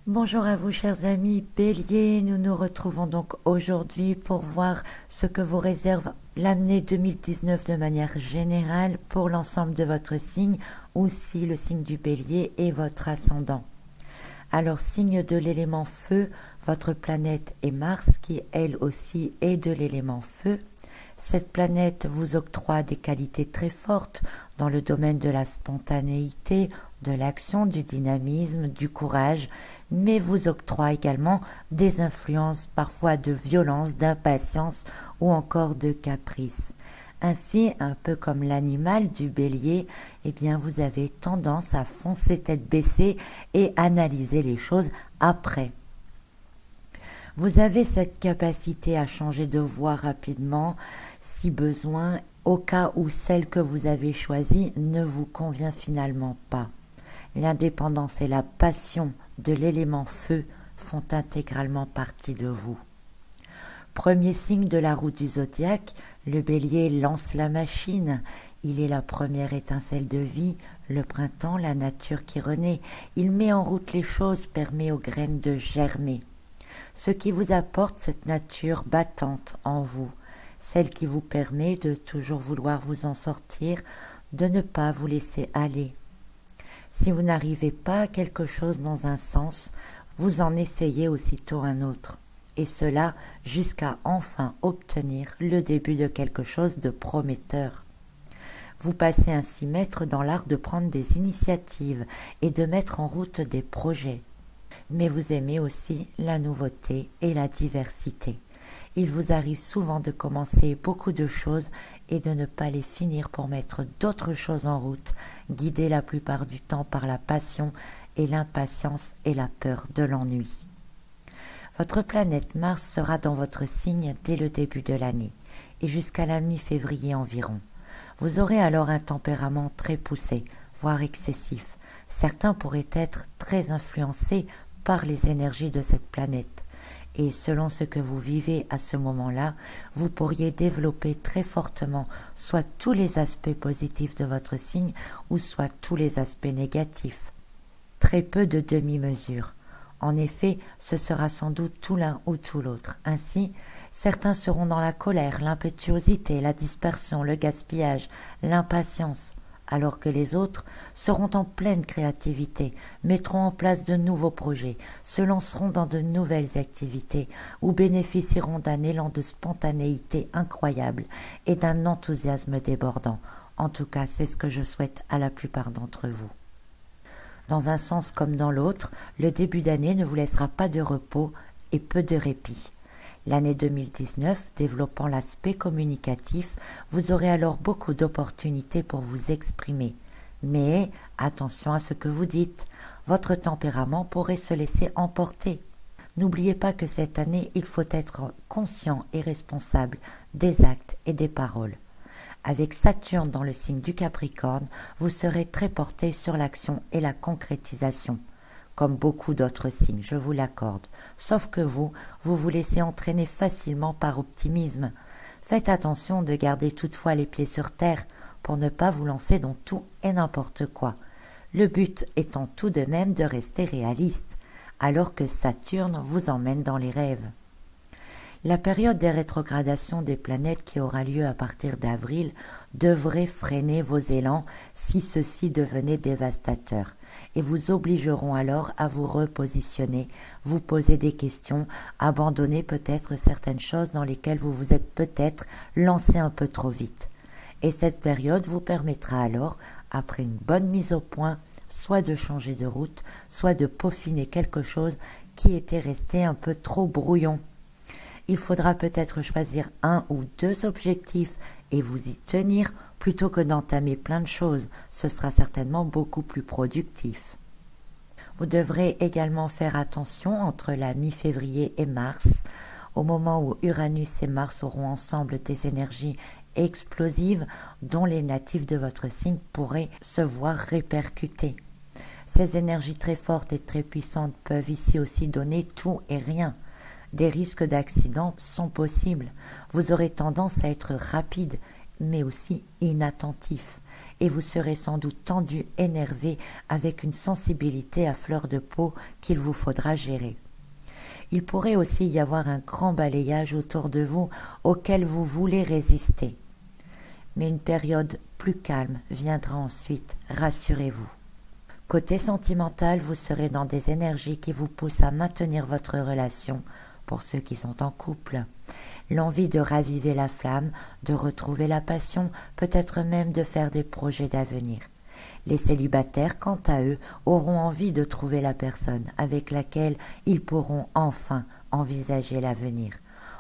Bonjour à vous chers amis Bélier, nous nous retrouvons donc aujourd'hui pour voir ce que vous réserve l'année 2019 de manière générale pour l'ensemble de votre signe, ou si le signe du Bélier est votre ascendant. Alors signe de l'élément feu, votre planète est Mars qui elle aussi est de l'élément feu. Cette planète vous octroie des qualités très fortes dans le domaine de la spontanéité, de l'action, du dynamisme, du courage, mais vous octroie également des influences parfois de violence, d'impatience ou encore de caprice. Ainsi, un peu comme l'animal du bélier, eh bien vous avez tendance à foncer tête baissée et analyser les choses après. Vous avez cette capacité à changer de voie rapidement, si besoin, au cas où celle que vous avez choisie ne vous convient finalement pas. L'indépendance et la passion de l'élément feu font intégralement partie de vous. Premier signe de la roue du zodiaque, le bélier lance la machine. Il est la première étincelle de vie, le printemps, la nature qui renaît. Il met en route les choses, permet aux graines de germer. Ce qui vous apporte cette nature battante en vous, celle qui vous permet de toujours vouloir vous en sortir, de ne pas vous laisser aller. Si vous n'arrivez pas à quelque chose dans un sens, vous en essayez aussitôt un autre, et cela jusqu'à enfin obtenir le début de quelque chose de prometteur. Vous passez ainsi maître dans l'art de prendre des initiatives et de mettre en route des projets. Mais vous aimez aussi la nouveauté et la diversité. Il vous arrive souvent de commencer beaucoup de choses et de ne pas les finir pour mettre d'autres choses en route, guidé la plupart du temps par la passion et l'impatience et la peur de l'ennui. Votre planète Mars sera dans votre signe dès le début de l'année et jusqu'à la mi-février environ. Vous aurez alors un tempérament très poussé, voire excessif. Certains pourraient être très influencés par les énergies de cette planète. Et selon ce que vous vivez à ce moment-là, vous pourriez développer très fortement soit tous les aspects positifs de votre signe ou soit tous les aspects négatifs. Très peu de demi-mesure. En effet, ce sera sans doute tout l'un ou tout l'autre. Ainsi, certains seront dans la colère, l'impétuosité, la dispersion, le gaspillage, l'impatience, alors que les autres seront en pleine créativité, mettront en place de nouveaux projets, se lanceront dans de nouvelles activités ou bénéficieront d'un élan de spontanéité incroyable et d'un enthousiasme débordant. En tout cas, c'est ce que je souhaite à la plupart d'entre vous. Dans un sens comme dans l'autre, le début d'année ne vous laissera pas de repos et peu de répit. L'année 2019, développant l'aspect communicatif, vous aurez alors beaucoup d'opportunités pour vous exprimer. Mais attention à ce que vous dites, votre tempérament pourrait se laisser emporter. N'oubliez pas que cette année, il faut être conscient et responsable des actes et des paroles. Avec Saturne dans le signe du Capricorne, vous serez très porté sur l'action et la concrétisation. Comme beaucoup d'autres signes, je vous l'accorde. Sauf que vous vous laissez entraîner facilement par optimisme. Faites attention de garder toutefois les pieds sur terre pour ne pas vous lancer dans tout et n'importe quoi. Le but étant tout de même de rester réaliste, alors que Saturne vous emmène dans les rêves. La période des rétrogradations des planètes qui aura lieu à partir d'avril devrait freiner vos élans si ceux-ci devenaient dévastateurs et vous obligeront alors à vous repositionner, vous poser des questions, abandonner peut-être certaines choses dans lesquelles vous vous êtes peut-être lancé un peu trop vite. Et cette période vous permettra alors, après une bonne mise au point, soit de changer de route, soit de peaufiner quelque chose qui était resté un peu trop brouillon. Il faudra peut-être choisir un ou deux objectifs et vous y tenir plutôt que d'entamer plein de choses. Ce sera certainement beaucoup plus productif. Vous devrez également faire attention entre la mi-février et mars, au moment où Uranus et Mars auront ensemble des énergies explosives dont les natifs de votre signe pourraient se voir répercuter. Ces énergies très fortes et très puissantes peuvent ici aussi donner tout et rien. Des risques d'accident sont possibles. Vous aurez tendance à être rapide mais aussi inattentif, et vous serez sans doute tendu, énervé, avec une sensibilité à fleur de peau qu'il vous faudra gérer. Il pourrait aussi y avoir un grand balayage autour de vous auquel vous voulez résister. Mais une période plus calme viendra ensuite, rassurez-vous. Côté sentimental, vous serez dans des énergies qui vous poussent à maintenir votre relation, pour ceux qui sont en couple. L'envie de raviver la flamme, de retrouver la passion, peut-être même de faire des projets d'avenir. Les célibataires, quant à eux, auront envie de trouver la personne avec laquelle ils pourront enfin envisager l'avenir.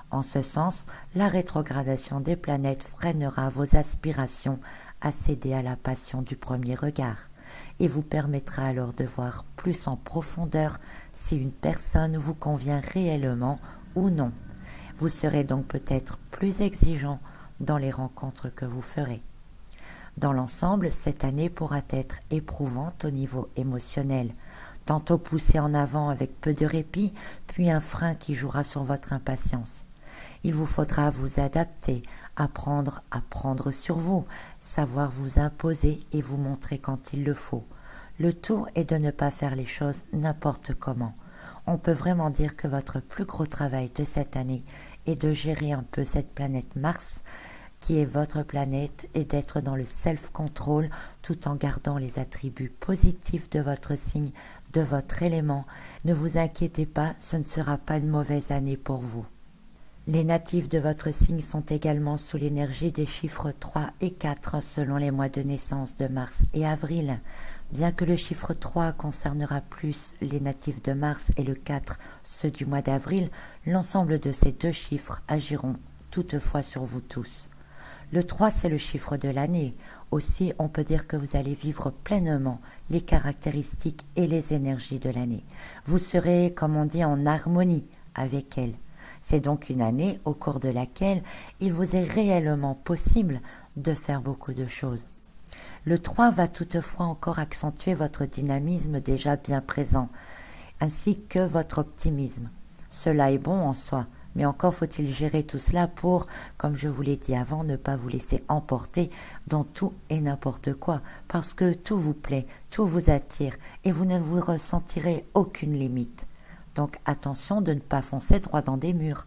En ce sens, la rétrogradation des planètes freinera vos aspirations à céder à la passion du premier regard et vous permettra alors de voir plus en profondeur si une personne vous convient réellement ou non. Vous serez donc peut-être plus exigeant dans les rencontres que vous ferez. Dans l'ensemble, cette année pourra être éprouvante au niveau émotionnel, tantôt poussée en avant avec peu de répit, puis un frein qui jouera sur votre impatience. Il vous faudra vous adapter, apprendre à prendre sur vous, savoir vous imposer et vous montrer quand il le faut. Le tout est de ne pas faire les choses n'importe comment. On peut vraiment dire que votre plus gros travail de cette année est de gérer un peu cette planète Mars, qui est votre planète, et d'être dans le self-control tout en gardant les attributs positifs de votre signe, de votre élément. Ne vous inquiétez pas, ce ne sera pas une mauvaise année pour vous. Les natifs de votre signe sont également sous l'énergie des chiffres 3 et 4 selon les mois de naissance de mars et avril. Bien que le chiffre 3 concernera plus les natifs de mars et le 4 ceux du mois d'avril, l'ensemble de ces deux chiffres agiront toutefois sur vous tous. Le 3, c'est le chiffre de l'année. Aussi, on peut dire que vous allez vivre pleinement les caractéristiques et les énergies de l'année. Vous serez, comme on dit, en harmonie avec elle. C'est donc une année au cours de laquelle il vous est réellement possible de faire beaucoup de choses. Le 3 va toutefois encore accentuer votre dynamisme déjà bien présent, ainsi que votre optimisme. Cela est bon en soi, mais encore faut-il gérer tout cela pour, comme je vous l'ai dit avant, ne pas vous laisser emporter dans tout et n'importe quoi, parce que tout vous plaît, tout vous attire, et vous ne vous ressentirez aucune limite. Donc attention de ne pas foncer droit dans des murs.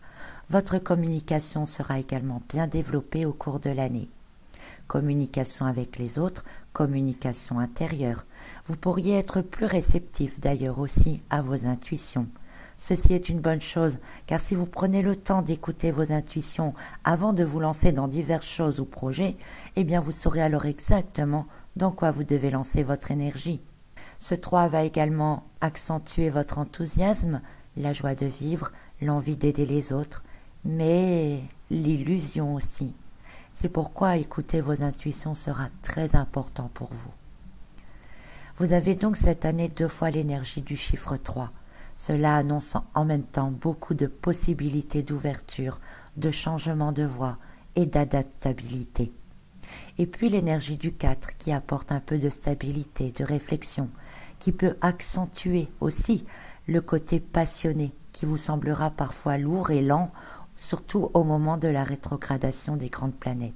Votre communication sera également bien développée au cours de l'année. Communication avec les autres, communication intérieure. Vous pourriez être plus réceptif d'ailleurs aussi à vos intuitions. Ceci est une bonne chose, car si vous prenez le temps d'écouter vos intuitions avant de vous lancer dans diverses choses ou projets, eh bien vous saurez alors exactement dans quoi vous devez lancer votre énergie. Ce 3 va également accentuer votre enthousiasme, la joie de vivre, l'envie d'aider les autres, mais l'illusion aussi. C'est pourquoi écouter vos intuitions sera très important pour vous. Vous avez donc cette année 2 fois l'énergie du chiffre 3. Cela annonce en même temps beaucoup de possibilités d'ouverture, de changement de voie et d'adaptabilité. Et puis l'énergie du 4 qui apporte un peu de stabilité, de réflexion, qui peut accentuer aussi le côté passionné qui vous semblera parfois lourd et lent, surtout au moment de la rétrogradation des grandes planètes.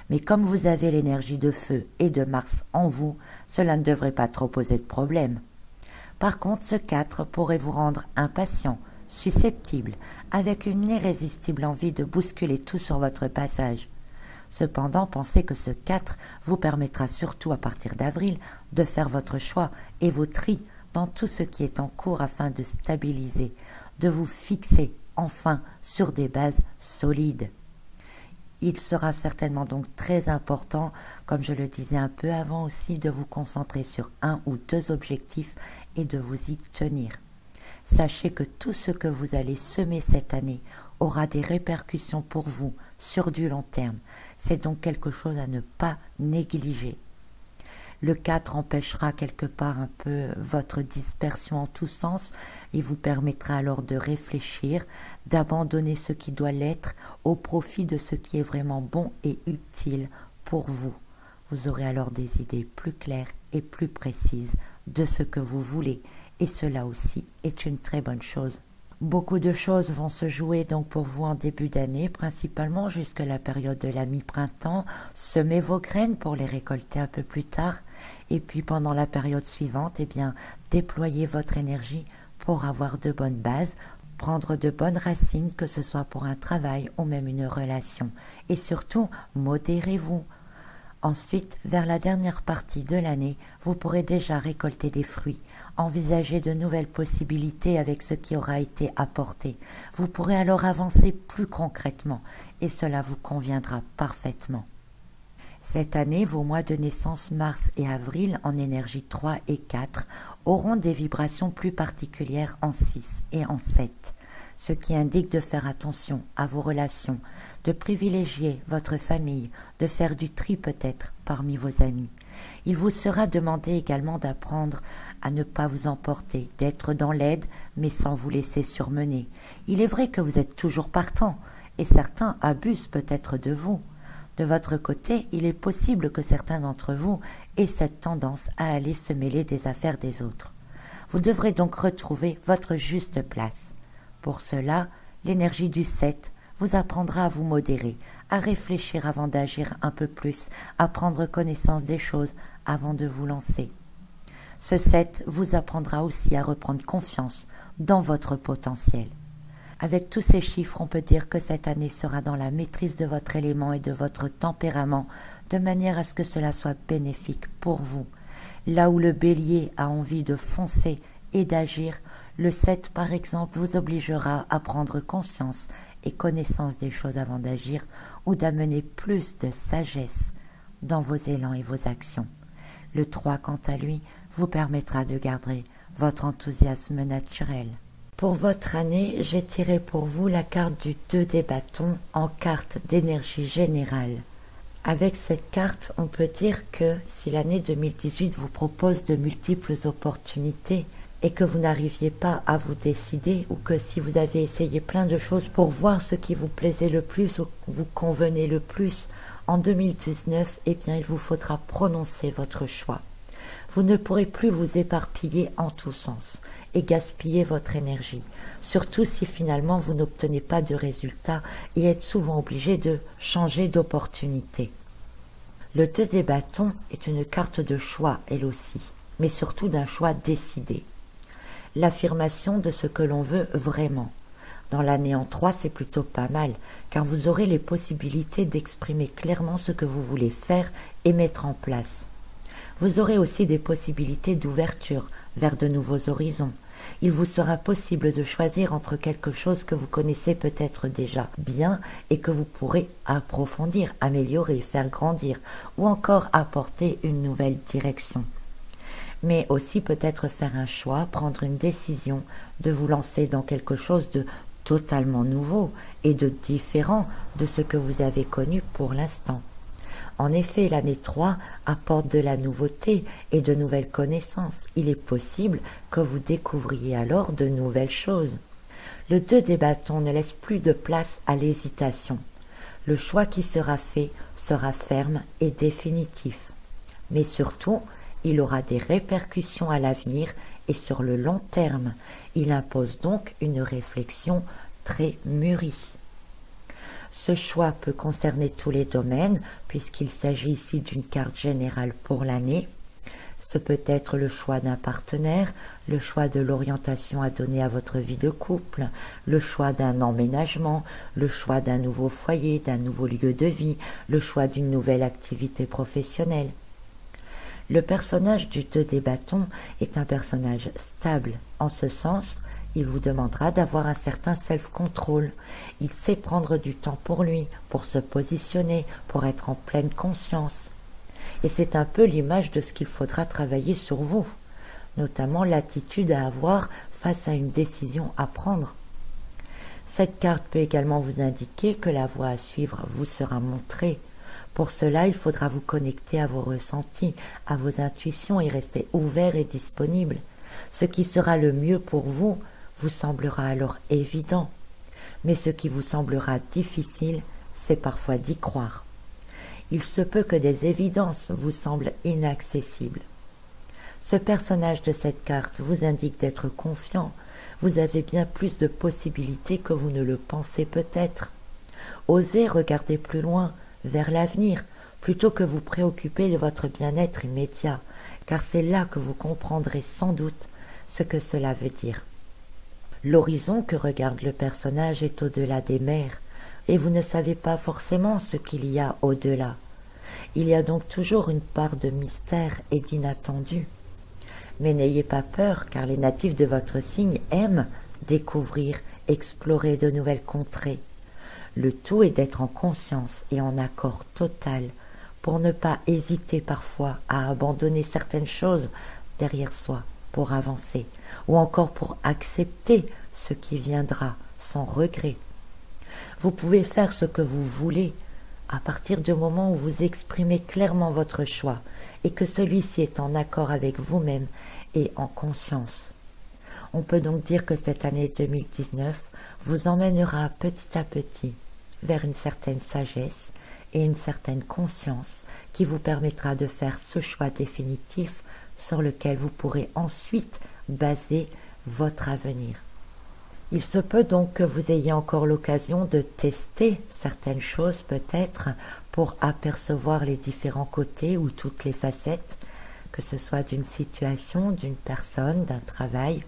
Mais comme vous avez l'énergie de feu et de Mars en vous, cela ne devrait pas trop poser de problème. Par contre, ce 4 pourrait vous rendre impatient, susceptible, avec une irrésistible envie de bousculer tout sur votre passage. Cependant, pensez que ce 4 vous permettra surtout à partir d'avril de faire votre choix et vos tris dans tout ce qui est en cours afin de stabiliser, de vous fixer enfin sur des bases solides. Il sera certainement donc très important, comme je le disais un peu avant aussi, de vous concentrer sur 1 ou 2 objectifs et de vous y tenir. Sachez que tout ce que vous allez semer cette année aura des répercussions pour vous sur du long terme. C'est donc quelque chose à ne pas négliger. Le 4 empêchera quelque part un peu votre dispersion en tous sens et vous permettra alors de réfléchir, d'abandonner ce qui doit l'être au profit de ce qui est vraiment bon et utile pour vous. Vous aurez alors des idées plus claires et plus précises de ce que vous voulez et cela aussi est une très bonne chose. Beaucoup de choses vont se jouer donc pour vous en début d'année, principalement jusqu'à la période de la mi-printemps. Semez vos graines pour les récolter un peu plus tard. Et puis pendant la période suivante, eh bien, déployez votre énergie pour avoir de bonnes bases, prendre de bonnes racines, que ce soit pour un travail ou même une relation. Et surtout, modérez-vous. Ensuite, vers la dernière partie de l'année, vous pourrez déjà récolter des fruits, envisager de nouvelles possibilités avec ce qui aura été apporté. Vous pourrez alors avancer plus concrètement et cela vous conviendra parfaitement. Cette année, vos mois de naissance mars et avril en énergie 3 et 4 auront des vibrations plus particulières en 6 et en 7, ce qui indique de faire attention à vos relations, de privilégier votre famille, de faire du tri peut-être parmi vos amis. Il vous sera demandé également d'apprendre à ne pas vous emporter, d'être dans l'aide mais sans vous laisser surmener. Il est vrai que vous êtes toujours partant et certains abusent peut-être de vous. De votre côté, il est possible que certains d'entre vous aient cette tendance à aller se mêler des affaires des autres. Vous devrez donc retrouver votre juste place. Pour cela, l'énergie du 7 vous apprendra à vous modérer, à réfléchir avant d'agir un peu plus, à prendre connaissance des choses avant de vous lancer. Ce 7 vous apprendra aussi à reprendre confiance dans votre potentiel. Avec tous ces chiffres, on peut dire que cette année sera dans la maîtrise de votre élément et de votre tempérament, de manière à ce que cela soit bénéfique pour vous. Là où le bélier a envie de foncer et d'agir, le 7 par exemple vous obligera à prendre conscience et connaissance des choses avant d'agir ou d'amener plus de sagesse dans vos élans et vos actions. Le 3 quant à lui vous permettra de garder votre enthousiasme naturel. Pour votre année, j'ai tiré pour vous la carte du 2 des bâtons en carte d'énergie générale. Avec cette carte, on peut dire que si l'année 2018 vous propose de multiples opportunités et que vous n'arriviez pas à vous décider, ou que si vous avez essayé plein de choses pour voir ce qui vous plaisait le plus ou vous convenait le plus, en 2019, eh bien, il vous faudra prononcer votre choix. Vous ne pourrez plus vous éparpiller en tous sens et gaspiller votre énergie, surtout si finalement vous n'obtenez pas de résultats et êtes souvent obligé de changer d'opportunité. Le 2 des bâtons est une carte de choix, elle aussi, mais surtout d'un choix décidé. L'affirmation de ce que l'on veut vraiment. Dans l'année en 3, c'est plutôt pas mal, car vous aurez les possibilités d'exprimer clairement ce que vous voulez faire et mettre en place. Vous aurez aussi des possibilités d'ouverture vers de nouveaux horizons. Il vous sera possible de choisir entre quelque chose que vous connaissez peut-être déjà bien et que vous pourrez approfondir, améliorer, faire grandir ou encore apporter une nouvelle direction. Mais aussi peut-être faire un choix, prendre une décision de vous lancer dans quelque chose de totalement nouveau et de différent de ce que vous avez connu pour l'instant. En effet, l'année 3 apporte de la nouveauté et de nouvelles connaissances. Il est possible que vous découvriez alors de nouvelles choses. Le 2 des bâtons ne laisse plus de place à l'hésitation. Le choix qui sera fait sera ferme et définitif. Mais surtout, il aura des répercussions à l'avenir et sur le long terme. Il impose donc une réflexion très mûrie. Ce choix peut concerner tous les domaines, puisqu'il s'agit ici d'une carte générale pour l'année. Ce peut être le choix d'un partenaire, le choix de l'orientation à donner à votre vie de couple, le choix d'un emménagement, le choix d'un nouveau foyer, d'un nouveau lieu de vie, le choix d'une nouvelle activité professionnelle. Le personnage du 2 des bâtons est un personnage stable. En ce sens, il vous demandera d'avoir un certain self-control. Il sait prendre du temps pour lui, pour se positionner, pour être en pleine conscience. Et c'est un peu l'image de ce qu'il faudra travailler sur vous, notamment l'attitude à avoir face à une décision à prendre. Cette carte peut également vous indiquer que la voie à suivre vous sera montrée. Pour cela, il faudra vous connecter à vos ressentis, à vos intuitions et rester ouvert et disponible. Ce qui sera le mieux pour vous semblera alors évident. Mais ce qui vous semblera difficile, c'est parfois d'y croire. Il se peut que des évidences vous semblent inaccessibles. Ce personnage de cette carte vous indique d'être confiant. Vous avez bien plus de possibilités que vous ne le pensez peut-être. Osez regarder plus loin, vers l'avenir, plutôt que vous préoccuper de votre bien-être immédiat, car c'est là que vous comprendrez sans doute ce que cela veut dire. L'horizon que regarde le personnage est au-delà des mers, et vous ne savez pas forcément ce qu'il y a au-delà. Il y a donc toujours une part de mystère et d'inattendu. Mais n'ayez pas peur, car les natifs de votre signe aiment découvrir, explorer de nouvelles contrées. Le tout est d'être en conscience et en accord total pour ne pas hésiter parfois à abandonner certaines choses derrière soi pour avancer, ou encore pour accepter ce qui viendra sans regret. Vous pouvez faire ce que vous voulez à partir du moment où vous exprimez clairement votre choix et que celui-ci est en accord avec vous-même et en conscience. On peut donc dire que cette année 2019 vous emmènera petit à petit vers une certaine sagesse et une certaine conscience qui vous permettra de faire ce choix définitif sur lequel vous pourrez ensuite baser votre avenir. Il se peut donc que vous ayez encore l'occasion de tester certaines choses peut-être pour apercevoir les différents côtés ou toutes les facettes, que ce soit d'une situation, d'une personne, d'un travail,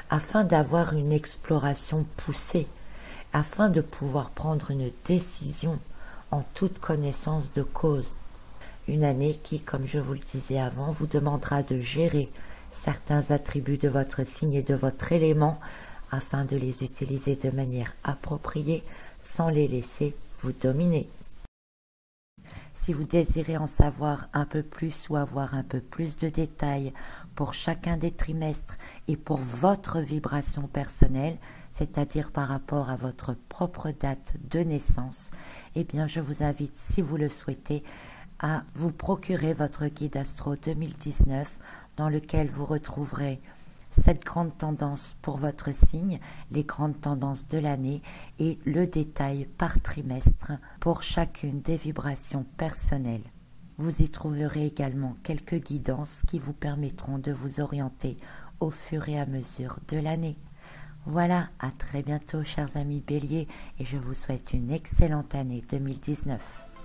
afin d'avoir une exploration poussée, afin de pouvoir prendre une décision en toute connaissance de cause. Une année qui, comme je vous le disais avant, vous demandera de gérer certains attributs de votre signe et de votre élément afin de les utiliser de manière appropriée sans les laisser vous dominer. Si vous désirez en savoir un peu plus ou avoir un peu plus de détails pour chacun des trimestres et pour votre vibration personnelle, c'est-à-dire par rapport à votre propre date de naissance, eh bien je vous invite, si vous le souhaitez, à vous procurer votre guide Astro 2019 dans lequel vous retrouverez cette grande tendance pour votre signe, les grandes tendances de l'année et le détail par trimestre pour chacune des vibrations personnelles. Vous y trouverez également quelques guidances qui vous permettront de vous orienter au fur et à mesure de l'année. Voilà, à très bientôt chers amis Béliers et je vous souhaite une excellente année 2019.